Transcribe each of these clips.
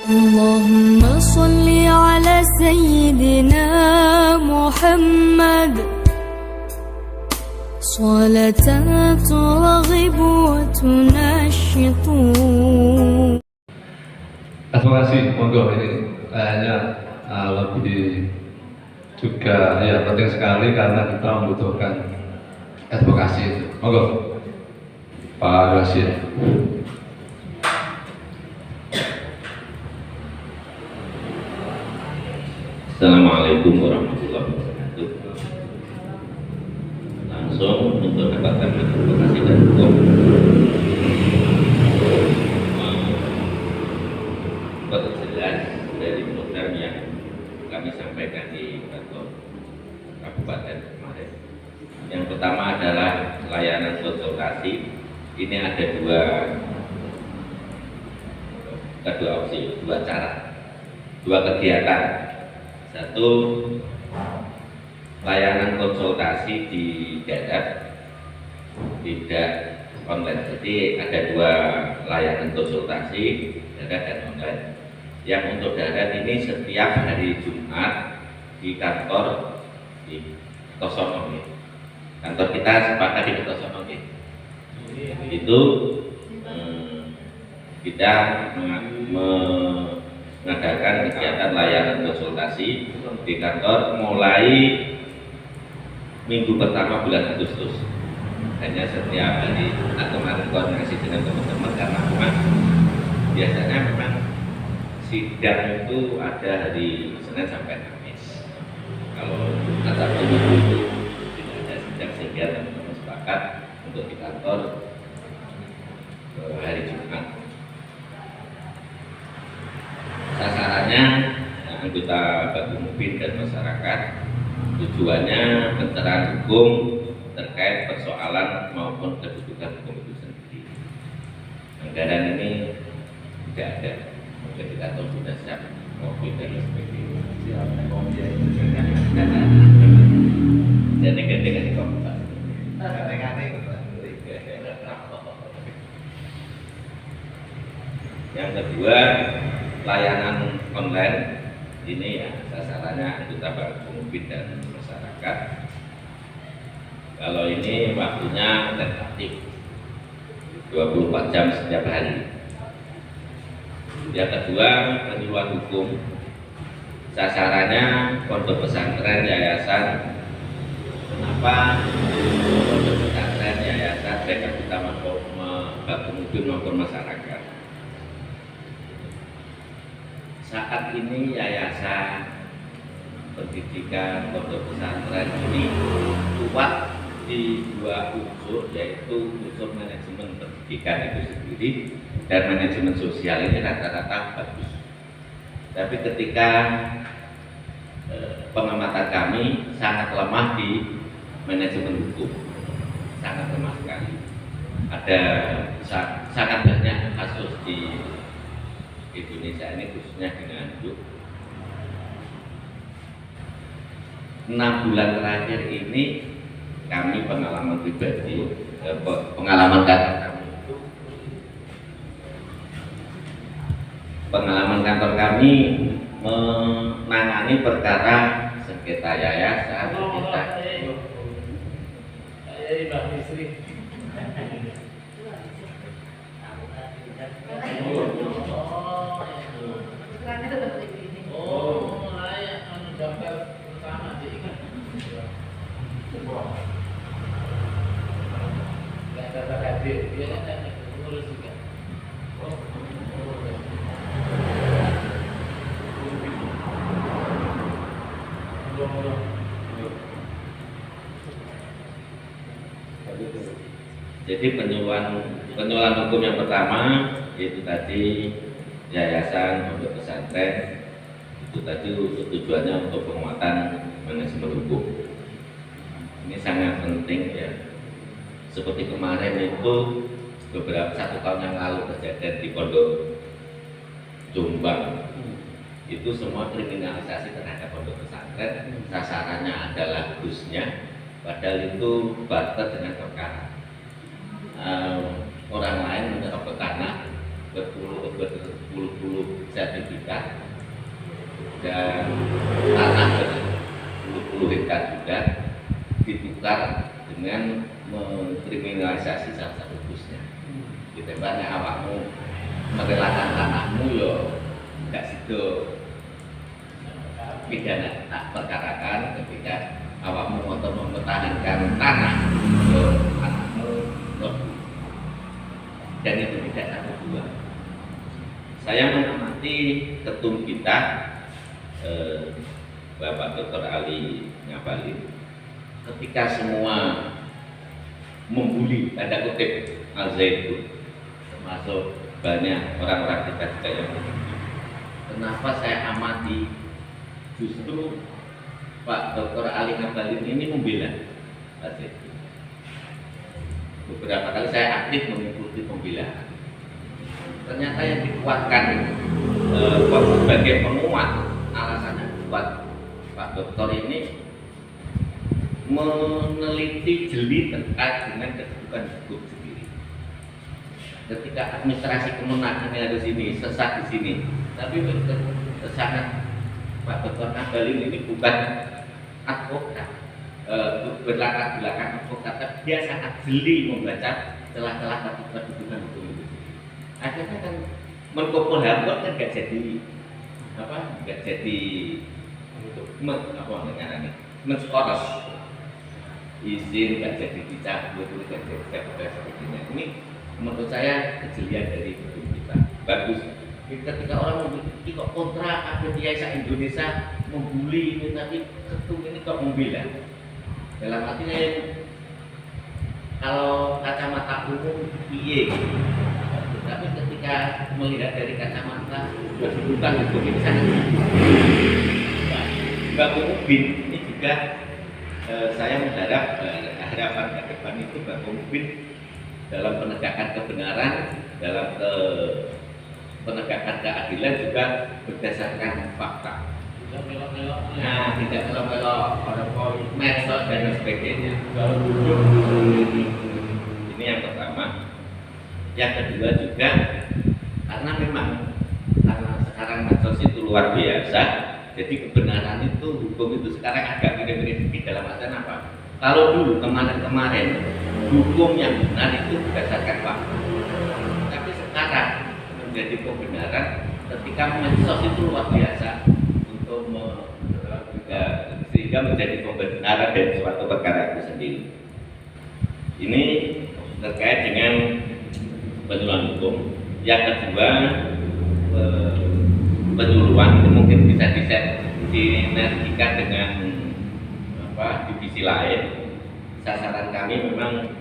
Allahumma salli ala sayyidina Muhammad salatan turaghibu wa tunashitu. Terima kasih, monggo ini kayaknya lebih juga ya penting sekali karena kita membutuhkan advokasi. Monggo Pak Rashid. Assalamualaikum warahmatullahi wabarakatuh. Langsung untuk mendapatkan advokasi dan hukum perjelas dari program yang kami sampaikan di kantor kabupaten kemarin. Yang pertama adalah layanan konsultasi. Ini ada dua opsi, dua cara, dua kegiatan. Satu, layanan konsultasi di darat, tidak online. Jadi ada dua layanan konsultasi, darat dan online. Yang untuk darat ini setiap hari Jumat di kantor di Kertosono. Kantor kita sepakat di Kertosono. Itu kita mengadakan kegiatan layanan konsultasi di kantor mulai minggu pertama bulan Agustus. Hanya setiap hari atau kemarin koordinasi dengan teman-teman karena memang biasanya memang sidang itu ada hari Senin sampai Kamis. Kalau kata Minggu itu tidak ada sidang sehingga teman-teman sepakat untuk di kantor hari Jumat. Sasarannya anggota Bakumubin dan masyarakat, tujuannya pencerahan hukum terkait persoalan maupun kedudukan hukum itu sendiri. Anggaran ini tidak ada, mungkin kita tahu sudah siap mobil dan sebagainya. Jadi ganti-ganti komputer. Yang kedua, layanan online ini ya sasarannya anggota Bakumubin dan masyarakat. Kalau ini waktunya tentatif 24 jam setiap hari. Yang kedua, penyuluhan hukum. Sasarannya pondok pesantren, yayasan. Kenapa pondok pesantren, yayasan, mereka utama Bakumubin maupun masyarakat? Saat ini yayasan pendidikan pondok pesantren ini kuat di dua unsur, yaitu unsur manajemen pendidikan itu sendiri dan manajemen sosial. Ini rata-rata bagus. Tapi ketika pengamatan kami sangat lemah di manajemen hukum, sangat lemah sekali. Ada sangat banyak kasus di Indonesia ini khususnya di Nganjuk. 6 bulan terakhir ini kami pengalaman pribadi, pengalaman kantor kami itu, pengalaman kantor kami menangani perkara sengketa yayasan, sengketa Jadi penyuluhan hukum yang pertama yaitu tadi yayasan pondok pesantren, itu tadi tujuannya untuk penguatan manajemen hukum. Ini sangat penting ya. Seperti kemarin itu beberapa 1 tahun yang lalu kejadian di Pondok Jombang, itu semua kriminalisasi terhadap pondok pesantren. Sasarannya adalah gusnya, padahal itu barter dengan perkara. Orang lain menyerap tanah berpuluh-puluh sertifikat dan tanah berpuluh-puluh hektar juga ditukar dengan mengkriminalisasi salah satu busnya. Ditembaknya awakmu merelakan tanahmu yo gak sido pidana tak perkarakan ketika awakmu untuk mempertahankan tanah yo anakmu lebu, dan itu tidak satu dua. Saya mengamati ketum kita Bapak Dr. Ali Ngabalin ketika semua membuli tanda kutip Al-Zaitun, termasuk banyak orang-orang kita juga yang membuli. Kenapa saya amati justru Pak Dr. Ali Ngabalin ini membela Al-Zaitun. Beberapa kali saya aktif mengikuti pembelaan. Ternyata yang dikuatkan sebagai penguat alasannya buat Pak Dokter ini meneliti jeli terkait dengan kedudukan hukum sendiri. Ketika administrasi kemenang ini harus ini sesat di sini, tapi sangat Pak Dokter Ngabalin ini bukan advokat, berlatar belakang advokat, tapi dia sangat jeli membaca celah-celah kedudukan hukum itu. Akhirnya kan Menko Polhukam kan nggak jadi nggak jadi menskoros izin, nggak jadi dicabut, nggak jadi sebagainya. Ini menurut saya kejelian dari hukum kita. Bagus ketika orang memiliki kok kontra ada biasa Indonesia membuli ini, tapi ketum ini kok membela. Dalam artinya kalau kacamata umum iye, tapi ketika melihat dari kacamata kedudukan hukum ini sangat Mbak Mubin ini juga saya mengharap harapan ke depan itu Mbak Mubin dalam penegakan kebenaran, dalam penegakan keadilan juga berdasarkan fakta. Nah, tidak melok-melok medsos dan sebagainya. Ini yang pertama. Yang kedua juga karena memang karena sekarang medsos itu luar biasa, jadi kebenaran itu hukum itu sekarang agak mirip-mirip dalam artian apa? Kalau dulu kemarin hukum yang benar itu berdasarkan fakta, tapi sekarang menjadi kebenaran ketika medsos itu luar biasa untuk sehingga menjadi pembenaran dari suatu perkara itu sendiri. Ini terkait dengan penyuluhan hukum. Yang kedua, penyuluhan itu mungkin bisa disinergikan dengan divisi lain. Sasaran kami memang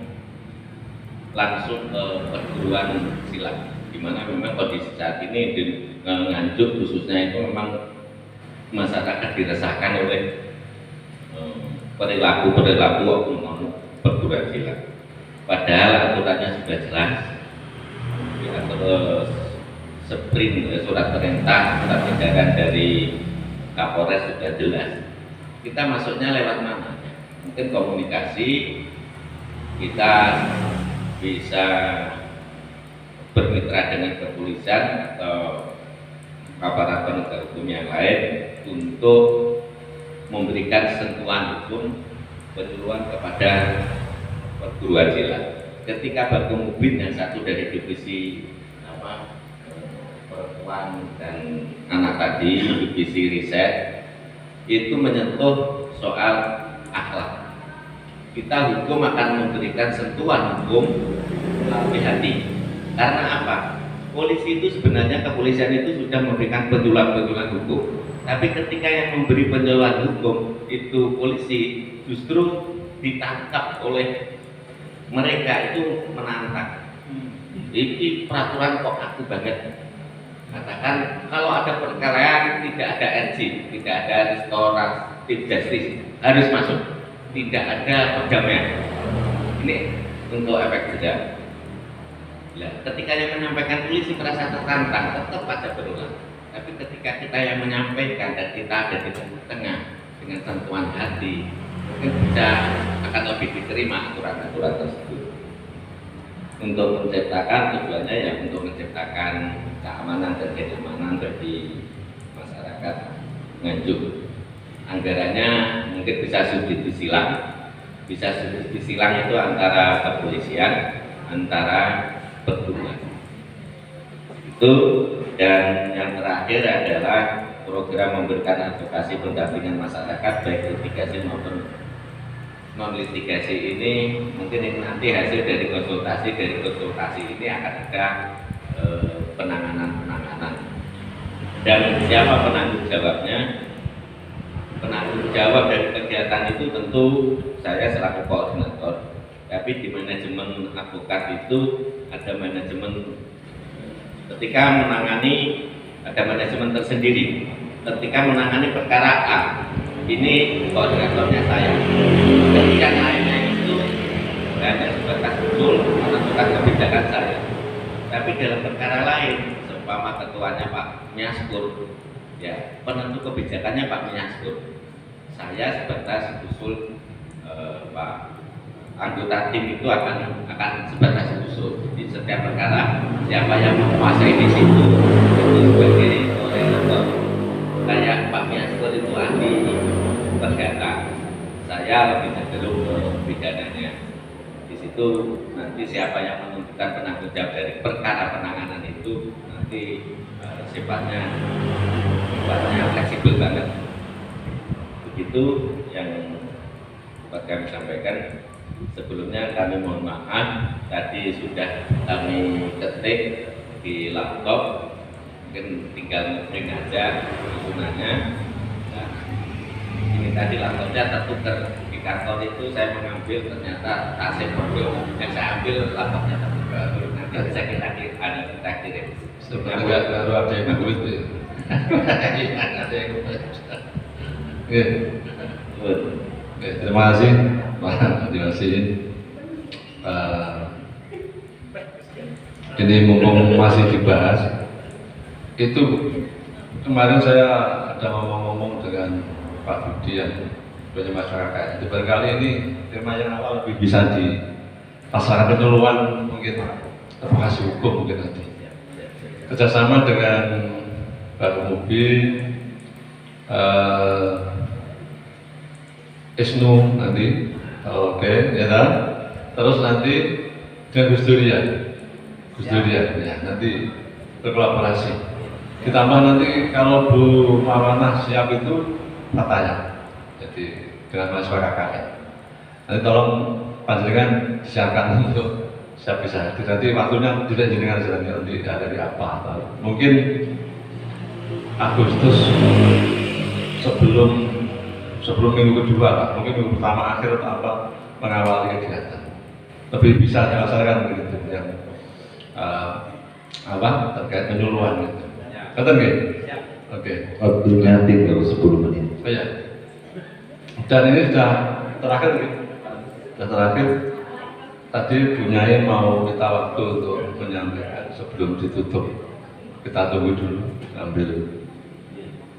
langsung ke perguruan silat, di mana memang kondisi saat ini di Nganjuk khususnya itu memang masyarakat diresahkan oleh perilaku oknum perguruan silat. Padahal aturannya sudah jelas. Terus surat perintah, surat edaran dari Kapolres sudah jelas. Kita masuknya lewat mana? Mungkin komunikasi, kita bisa bermitra dengan kepolisian atau aparat penegak hukum yang lain untuk memberikan sentuhan hukum penyuluhan kepada perguruan silat. Ketika Bapak Mubin yang satu dari divisi perempuan dan anak tadi, divisi riset itu menyentuh soal akhlak. Kita hukum akan memberikan sentuhan hukum, hati-hati. Karena apa? Polisi itu sebenarnya kepolisian itu sudah memberikan penyuluhan hukum. Tapi ketika yang memberi penyuluhan hukum itu polisi, justru ditangkap oleh mereka itu menantang. Ini peraturan kok aku banget. Katakan kalau ada perkelahian tidak ada RC, tidak ada restoratif justice, harus masuk. Tidak ada perdamaian. Ini untuk efek jerah. Nah, ketika yang menyampaikan polisi merasa tertantang, tetap aja berulang. Tapi ketika kita yang menyampaikan dan kita ada di tengah dengan sentuhan hati, mungkin bisa akan menerima aturan-aturan tersebut. Untuk menciptakan tujuannya ya untuk menciptakan keamanan dan kenyamanan bagi masyarakat Nganjuk. Anggarannya mungkin bisa subsidi silang, itu antara kepolisian, antara perhubungan. Itu, dan yang terakhir adalah program memberikan advokasi pendampingan masyarakat baik litigasi maupun non litigasi. Ini mungkin ini nanti hasil dari konsultasi ini akan ada penanganan dan siapa penanggung jawabnya. Penanggung jawab dari kegiatan itu tentu saya selaku koordinator, tapi di manajemen advokat itu ada manajemen ketika menangani, ada manajemen tersendiri ketika menangani perkara A, ini koordinatornya saya. Jadi yang lainnya itu hanya sebatas usul menentukan kebijakan saya, tapi dalam perkara lain seumpama ketuanya Pak Miaskur, ya penentu kebijakannya Pak Miaskur, saya sebatas usul Pak anggota tim itu akan sebatas usul. Di setiap perkara siapa yang menguasai di situ itu sebagai koordinator. Kayak Pak Miaskur itu ahli perdata, saya lebih cenderung ke pidananya. Di situ nanti siapa yang menentukan penanggung jawab dari perkara penanganan itu nanti sifatnya fleksibel banget. Begitu yang dapat kami sampaikan. Sebelumnya kami mohon maaf, tadi sudah kami ketik di laptop, mungkin tinggal nge-print aja susunannya. Nah, ini tadi laptopnya tertukar di kantor itu, saya mengambil ternyata AC mobil yang saya ambil laptopnya tertukar. Nanti saya kita kirim. Sebenarnya baru ada yang duit itu. Ada yang terima kasih Pak Diwasi. Ini mumpung masih dibahas, itu kemarin saya ada ngomong-ngomong dengan Pak Budi yang banyak masyarakat. Itu barangkali ini tema yang awal lebih bisa dilaksanakan penyuluhan, mungkin advokasi hukum mungkin nanti. Kerjasama dengan Bapak Mobil, Isnu nanti, oke, ya kan? Terus nanti dengan Gus Durian, ya nanti berkolaborasi. Ditambah nanti kalau Bu Mawanah siap itu katanya, jadi dengan masyarakat. Nanti tolong panjenengan disiapkan untuk siap bisa hadir. Nanti waktunya tidak jenengan nanti ada di apa? Atau mungkin Agustus sebelum minggu kedua, Pak. Mungkin minggu pertama akhir atau apa mengawali kegiatan. Lebih bisa dilaksanakan begitu yang terkait penyuluhan gitu. Kata nggih? Oke. Waktunya tinggal 10 menit. Oh ya. Dan ini sudah terakhir, sudah terakhir. Tadi Bu Nyai mau minta waktu untuk menyampaikan sebelum ditutup. Kita tunggu dulu, ambil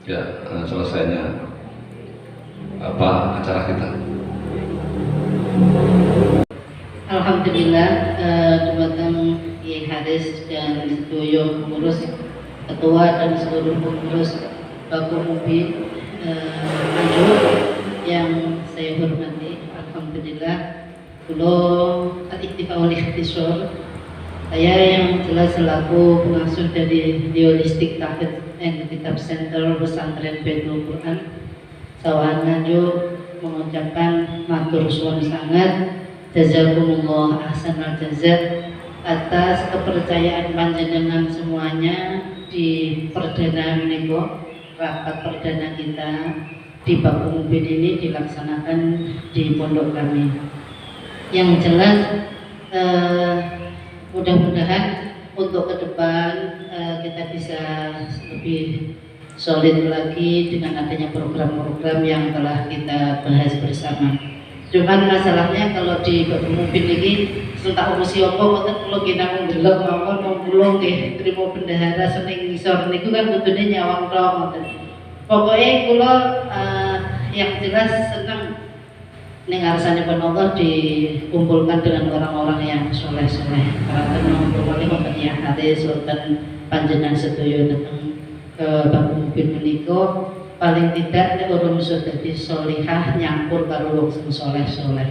ya selesainya acara kita. Alhamdulillah, Dumateng Kiai Haris dan sedoyo pengurus, ketua dan seluruh pengurus Baku Mobil Nganjuk yang saya hormati. Alhamdulillah, kulo al-iktifa'ul ikhtisor. Saya yang jelas selaku pengasuh dari Holistic Tahfidz and Kitab Center Pesantren Baitul Quran Sawahan Nganjuk mengucapkan matur suwun sangat, jazakumullah ahsanal jazak atas kepercayaan panjenengan semuanya di perdana menika, rapat perdana kita di Baku Mobil ini dilaksanakan di pondok kami. Yang jelas mudah-mudahan untuk ke depan kita bisa lebih solid lagi dengan adanya program-program yang telah kita bahas bersama. Cuman masalahnya kalau di Baku Mobil ini sentak urusi apa ngoten kula kena ndelok mawon mau kula nggih trimo bendahara seneng ngisor niku kan kudune nyawang tok ngoten. Pokoke kula yang jelas seneng ning ngarsanipun Allah dikumpulkan dengan orang-orang yang soleh-soleh. Karena mengumpulkan wonten yang hadis wonten panjenengan sedaya dateng ke Bapak Mubin menika paling tidak nek urung iso dadi sholihah nyampur karo wong sing soleh-soleh.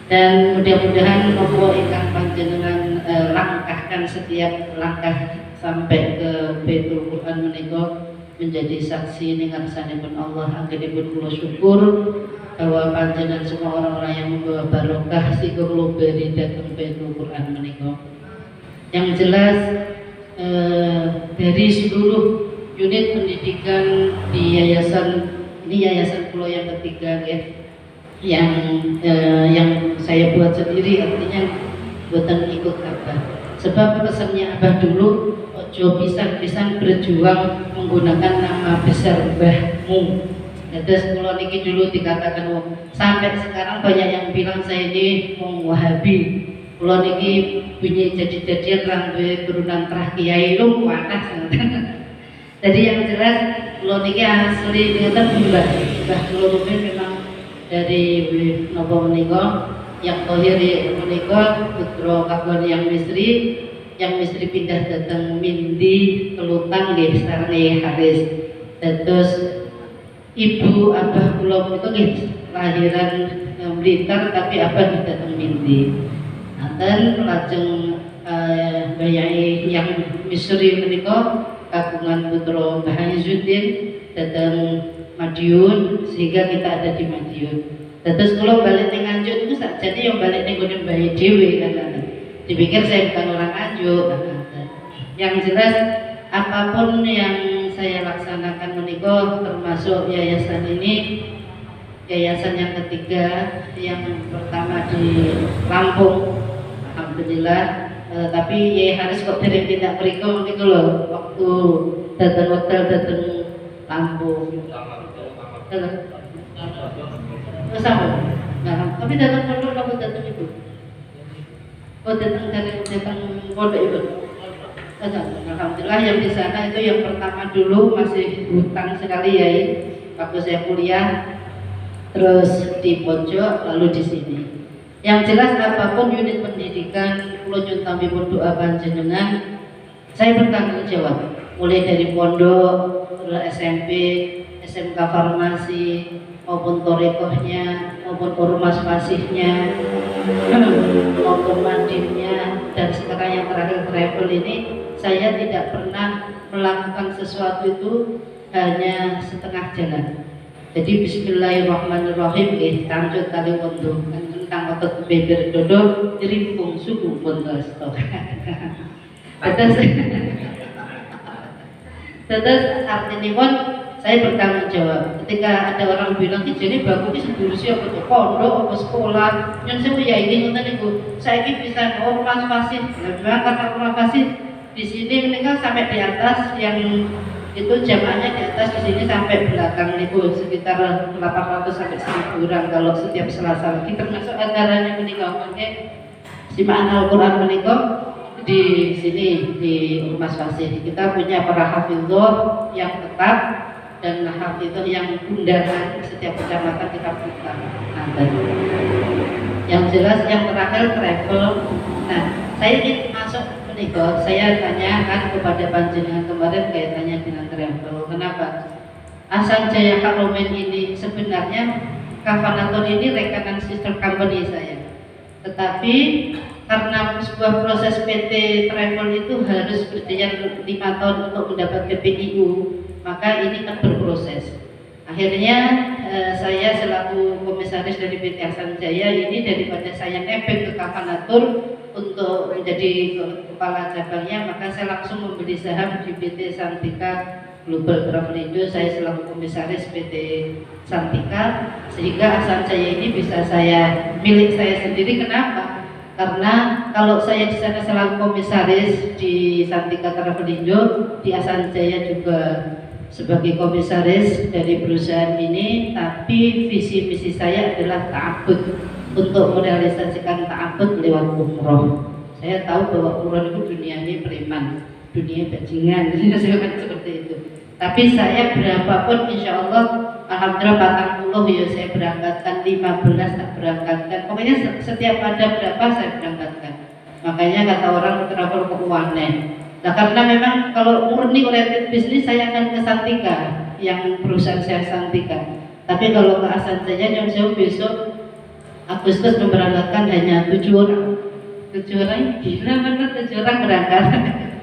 Dan mudah-mudahan nopo ingkang panjenengan langkahkan setiap langkah sampai ke Baitul Quran menika menjadi saksi ning ngarsanipun Allah. Anggenipun kula syukur bahwa panjenengan semua orang-orang yang membawa barokah sing loberi dhateng Baitul Quran menika. Yang jelas dari seluruh unit pendidikan di yayasan ini, yayasan kula yang ketiga ya, yang saya buat sendiri, artinya buatan ikut Abah. Sebab pesannya Abah dulu, ojo pisan-pisan berjuang menggunakan nama besar Mbahmu. Terus kalau niki dulu dikatakan sampai sekarang banyak yang bilang saya ini wong Wahabi. Kalau niki bunyi jadi-jadian rambe berunan terah kiai lu panas. Jadi yang jelas kalau niki asli ngeten Mbah kula memang dari nopo menika yang tohir menika putra kagungan yang Misri pindah datang Mindi Kelutang nggih sareng Haris. Terus ibu abah kula menika nggih lahiran Blitar tapi abah datang Mindi. Nanten lajeng bayai yang Misri menika kagungan putra Mbah Izzuddin datang Madiun, sehingga kita ada di Madiun. Terus kalau balik ning Nganjuk itu jadi yang balik ning gone Mbah Dewi kan. Dipikir saya bukan orang Nganjuk kan. Yang jelas apapun yang saya laksanakan menika termasuk yayasan ini, yayasan yang ketiga, yang pertama di Lampung, alhamdulillah. Tapi ya harus kok tidak mriko niku lho waktu datang Lampung. Sama. Nah, tapi datang pondok kamu datang itu. Oh datang pondok itu. Alhamdulillah yang di sana itu yang pertama dulu masih hutan sekali ya. Waktu saya kuliah, terus di pojok, lalu di sini. Yang jelas apapun unit pendidikan, kulo nyuwun tambipun doa panjenengan, saya bertanggung jawab. Mulai dari pondok, SMP, SMK farmasi, maupun torekohnya, maupun ormas fasihnya, maupun mandimnya, dan sekarang yang terakhir travel ini, saya tidak pernah melakukan sesuatu itu hanya setengah jalan. Jadi Bismillahirrahmanirrahim, tanjut kali wonten tentang otot beber dodo, rimpung suku pun resto. Terus artinya pun saya bertanggung jawab. Ketika ada orang bilang jadi bagus ini ngurusi apa tuh pondok apa sekolah, yang saya ya ini ngoten niku. Saya ini bisa ormas fasih, memang karena ormas fasih di sini mereka sampai di atas, yang itu jamaahnya di atas, di sini sampai belakang niku sekitar 800 sampai 1000 orang kalau setiap Selasa. Kita termasuk acaranya menikah simaan Al-Quran menikah di sini di Ormas Fasih. Kita punya para hafidhah yang tetap dan hafidhah yang undangan, setiap kecamatan kita buka. Yang jelas yang terakhir travel. Nah, saya ingin masuk menikah. Saya tanyakan kepada panjenengan kemarin kaitannya dengan travel. Kenapa? Hasan Jaya Haromen ini sebenarnya Kafanator ini rekanan sister company saya. Tetapi karena sebuah proses PT Travel itu harus berjalan 5 tahun untuk mendapat PPIU, maka ini kan berproses. Akhirnya saya selaku komisaris dari PT Hasan Jaya ini, daripada saya nebeng ke Kafanatur untuk menjadi kepala cabangnya, maka saya langsung membeli saham di PT Santika Global Travel Indo. Saya selaku komisaris PT Santika, sehingga Hasan Jaya ini bisa saya milik saya sendiri. Kenapa? Karena kalau saya di sana selaku komisaris di Santika Travel Indo, di Hasan Jaya juga sebagai komisaris dari perusahaan ini, tapi visi misi saya adalah ta'abbud, untuk merealisasikan ta'abbud lewat umroh. Saya tahu bahwa umroh itu dunianya preman, dunia bajingan, seperti itu. Tapi saya berapapun insya Allah alhamdulillah 40 ya saya berangkatkan, 15 tak berangkatkan, pokoknya setiap ada berapa saya berangkatkan. Makanya kata orang travel ke Uwane. Nah karena memang kalau murni oriented bisnis saya akan ke Santika, yang perusahaan saya Santika. Tapi kalau ke Asan saja yang jauh besok Agustus memberangkatkan hanya 7 orang. 7 orang, gila benar 7 orang berangkat.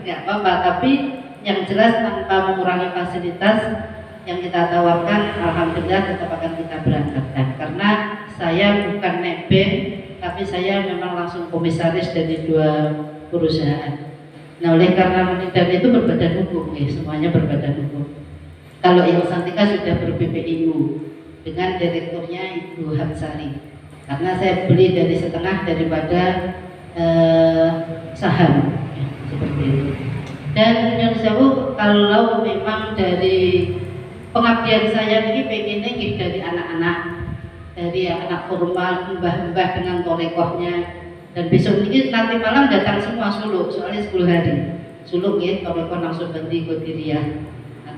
Ya apa-apa, tapi yang jelas tanpa mengurangi fasilitas yang kita tawarkan, alhamdulillah tetap akan kita berangkatkan. Karena saya bukan nebeng, tapi saya memang langsung komisaris dari 2 perusahaan. Nah oleh karena dan itu berbadan hukum, semuanya berbadan hukum. Kalau yang Santika sudah ber-BPIU dengan direkturnya Ibu Hamsari. Karena saya beli dari setengah daripada saham, ya, seperti itu. Dan yang sewu kalau memang dari pengabdian saya ini pengennya dari anak-anak, dari anak formal, mbah-mbah dengan torekohnya. Dan besok ini nanti malam datang semua suluk, soalnya 10 hari suluk ya, torekoh Naqsabandi Qadiriyah.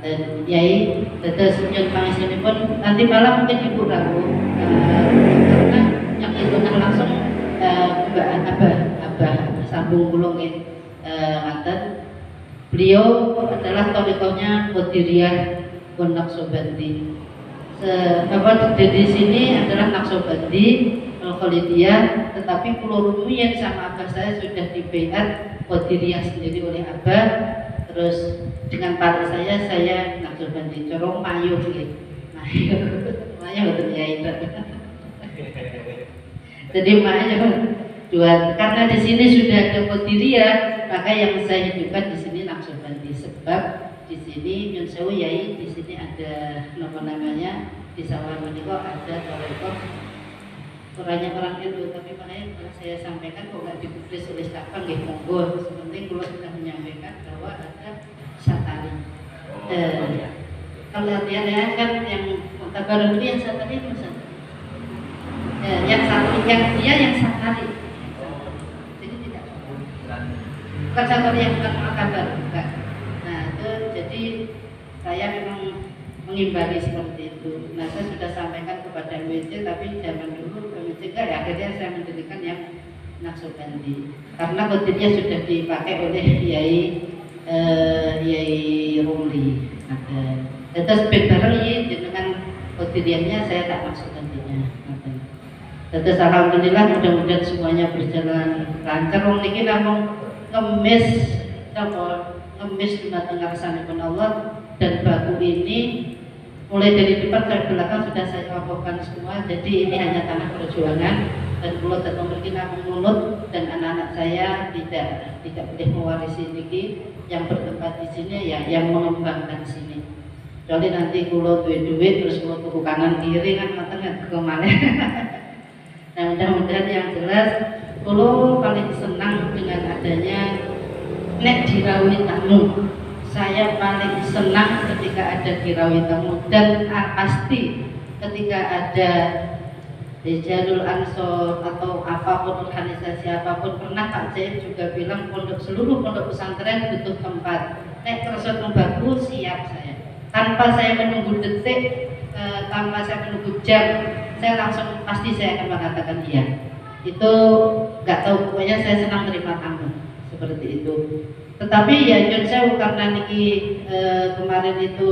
Dan Yai, tetes nyun pangestu pun nanti malam mungkin Ibu ragu karena yang itu langsung Abah sambung kulung ya, ngaten. Beliau adalah torekohnya Qadiriyah Naqsabandi. Di sini adalah Naqsabandi Khalidiyah, tetapi pulau Rumiyin sama abah saya sudah dibaiat Qadiriyah sendiri oleh abah. Terus dengan paling saya Naqsabandi corong mayu gitu, mayu betul ya itu. Jadi mayu dua, karena di sini sudah ada Qadiriyah, maka yang saya hidupkan di sini Naqsabandi. Sebab di sini Nyun Sewu Yai, di sini ada namanya di Sawah Meniko ada torekoh orangnya orang itu, tapi makanya kalau saya sampaikan kok nggak dipublis oleh siapa nggih monggo. Sepenting kalau sudah menyampaikan bahwa ada Satari. Kalau lihat ya kan yang Tabarun ini yang Satari itu yang Satari, yang dia yang Satari. Jadi tidak bukan Satari yang bukan Al-Kabar, bukan. Nah itu jadi saya memang mengimbari seperti itu. Nah saya sudah sampaikan kepada MWC, tapi zaman dulu MWC enggak ya, akhirnya saya mendirikan yang Naqsabandi. Karena kodenya sudah dipakai oleh Yai Rumli. Terus bareng ya dengan kodenya saya tak Naqsabandinya. Terus alhamdulillah mudah-mudahan semuanya berjalan lancar. Wong niki namung ngemis di tengah kesanipun Allah, dan baku ini mulai dari depan ke belakang sudah saya lakukan semua. Jadi ini hanya tanah perjuangan, dan kalau tetap mungkin aku mulut dan anak-anak saya tidak boleh mewarisi ini. Yang bertempat di sini ya yang mengembangkan sini. Kecuali nanti kalau duit terus kalau tuku kanan kiri kan matanya kemana. Nah mudah-mudahan yang jelas kalau paling senang dengan adanya nek dirawuhi tamu. Saya paling senang ketika ada dirawuhi tamu, dan pasti ketika ada Rijalul Ansor atau apapun organisasi apapun. Pernah Pak Jain juga bilang seluruh pondok pesantren butuh tempat. Nek kerasa tembaku siap saya. Tanpa saya menunggu detik, tanpa saya menunggu jam, saya langsung pasti saya akan mengatakan iya. Itu nggak tahu, pokoknya saya senang terima tamu seperti itu. Tetapi ya Nyun Sewu karena niki kemarin itu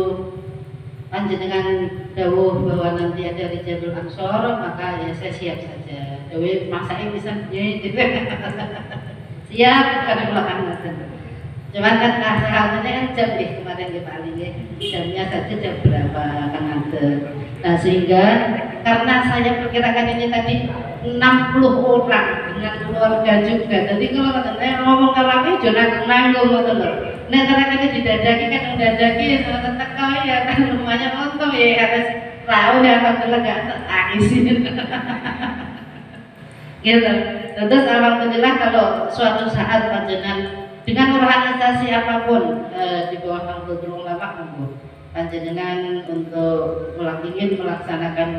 panjenengan dawuh bahwa nanti ada Rijalul Ansor, maka ya saya siap saja. Dewi masaknya bisa gitu. Siap karena belakang nanti. Cuman kan halnya kan jam kemarin di paling jamnya saja jam berapa kan ada. Nah sehingga karena saya perkirakan ini tadi 60 orang dengan keluarga juga. Jadi kalau katanya ngomong ke lagi jangan nanggung gitu loh. Nah karena kita didadaki kan didadaki tetap kau ya kan rumahnya nonton ya harus tahu ya alhamdulillah nggak tangis gitu. Terus alhamdulillah kalau suatu saat panjenengan dengan organisasi apapun di bawah Nahdlatul Ulama panjenengan untuk ingin melaksanakan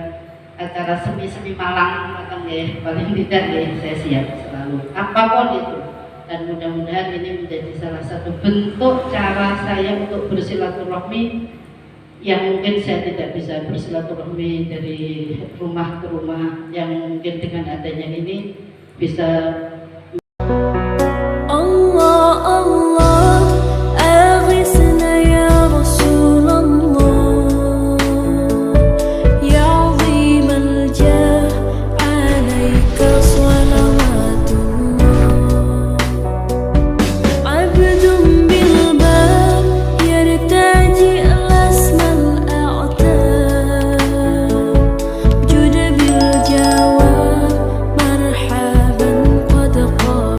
acara semi Malang matang ya, paling tidak ya saya siap selalu apapun itu. Dan mudah-mudahan ini menjadi salah satu bentuk cara saya untuk bersilaturahmi yang mungkin saya tidak bisa bersilaturahmi dari rumah ke rumah, yang mungkin dengan adanya ini bisa